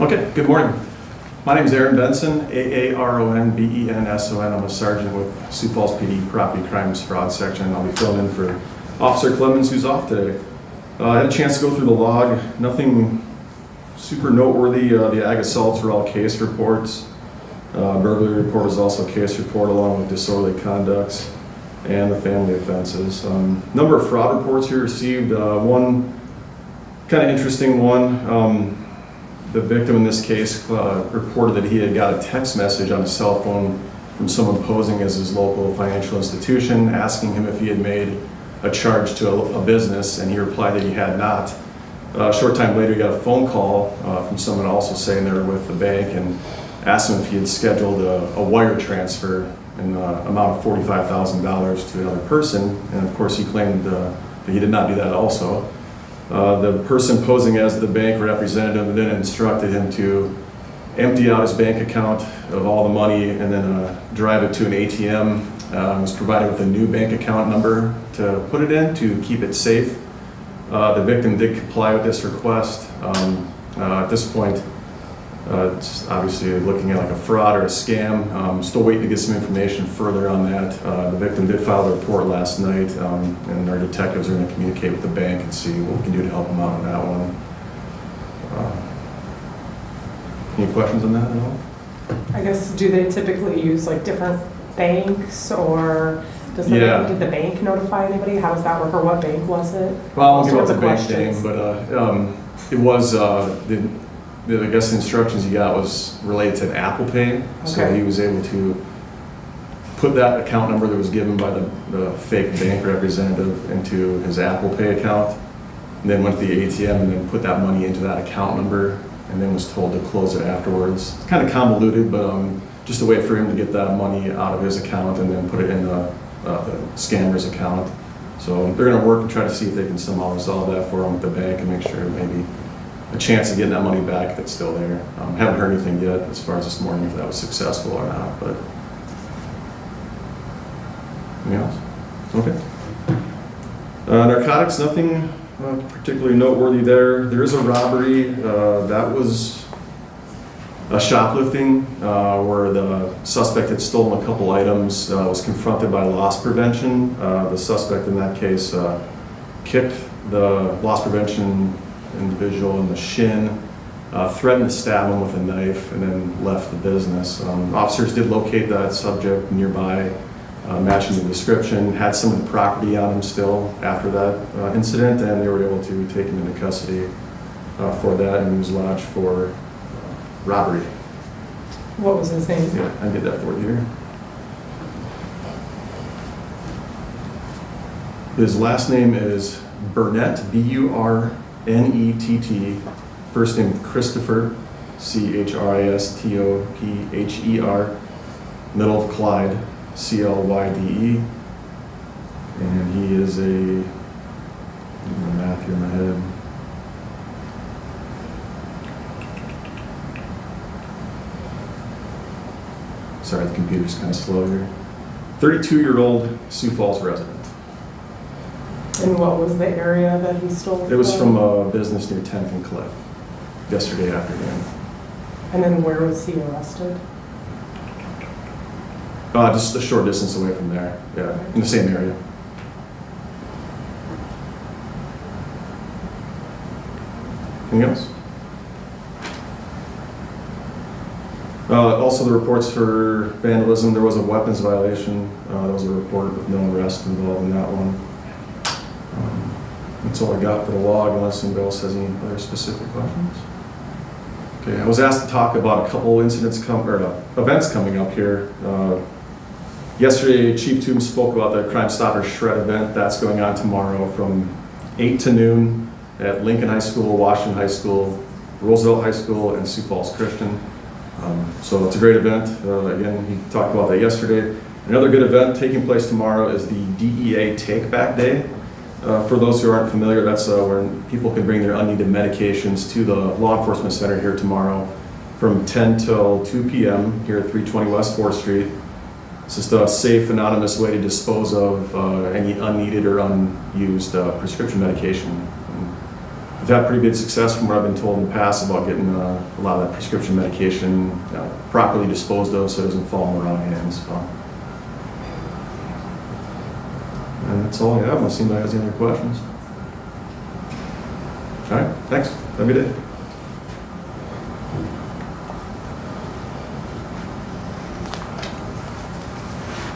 Okay, good morning. My name is Aaron Benson, Aaronbenson. I'm a sergeant with Sioux Falls PD Property Crimes Fraud Section. I'll be filling in for Officer Clemens, who's off today. I had a chance to go through the log. Nothing super noteworthy. The ag assaults were all case reports. Burglary report was also a case report, along with disorderly conducts and the family offenses. Number of fraud reports we received. One kind of interesting one. The victim in this case reported that he had got a text message on his cell phone from someone posing as his local financial institution, asking him if he had made a charge to a business, and he replied that he had not. A short time later, he got a phone call from someone also saying they were with the bank and asked him if he had scheduled a wire transfer in the amount of $45,000 to another person, and of course he claimed that he did not do that also. The person posing as the bank representative then instructed him to empty out his bank account of all the money and then drive it to an ATM. Was provided with a new bank account number to put it in to keep it safe. The victim did comply with this request. At this point, it's obviously looking at like a fraud or a scam. Still waiting to get some information further on that. The victim did file a report last night, and our detectives are going to communicate with the bank and see what we can do to help them out on that one. Any questions on that at all? I guess, do they typically use like different banks, or did the bank notify anybody? How does that work, or what bank was it? Well, I won't give out the bank name, but it was I guess the instructions he got was related to Apple Pay, okay. So he was able to put that account number that was given by the fake bank representative into his Apple Pay account, and then went to the ATM and then put that money into that account number, and then was told to close it afterwards. It's kind of convoluted, but just a way for him to get that money out of his account and then put it in the scammer's account. So they're going to work and try to see if they can somehow resolve that for him with the bank and make sure maybe a chance of getting that money back if it's still there. Haven't heard anything yet as far as this morning if that was successful or not, but anything else? Okay. Narcotics, nothing particularly noteworthy there. There is a robbery. That was a shoplifting where the suspect had stolen a couple items, was confronted by loss prevention. The suspect in that case kicked the loss prevention individual in the shin, threatened to stab him with a knife, and then left the business. Officers did locate that subject nearby, matching the description, had some of the property on him still after that incident, and they were able to take him into custody for that, and he was lodged for robbery. What was his name? Yeah, I did that for you here. His last name is Burnett, B-U-R-N-E-T-T. First name Christopher, C-H-R-I-S-T-O-P-H-E-R. Middle of Clyde, C-L-Y-D-E. And he is a, math here in my head. Sorry, the computer's kind of slow here. 32-year-old Sioux Falls resident. And what was the area that he stole? It was from a business near 10th and Cliff yesterday afternoon. And then where was he arrested? Just a short distance away from there, yeah, in the same area. Anything else? Also, the reports for vandalism, there was a weapons violation. There was a report with no arrest involved in that one. That's all I got for the log, unless anybody else has any other specific questions. Okay, I was asked to talk about a couple events coming up here. Yesterday, Chief Toombs spoke about the Crime Stoppers Shred event. That's going on tomorrow from 8 to noon at Lincoln High School, Washington High School, Roosevelt High School, and Sioux Falls Christian. So it's a great event. Again, he talked about that yesterday. Another good event taking place tomorrow is the DEA Take Back Day. For those who aren't familiar, that's where people can bring their unneeded medications to the Law Enforcement Center here tomorrow from 10 till 2 p.m. here at 320 West 4th Street. It's just a safe, anonymous way to dispose of any unneeded or unused prescription medication. we've had pretty good success from what I've been told in the past about getting a lot of that prescription medication properly disposed of so it doesn't fall in the wrong hands. So. And that's all I have, unless anybody has any other questions. All right, thanks. Have a good day.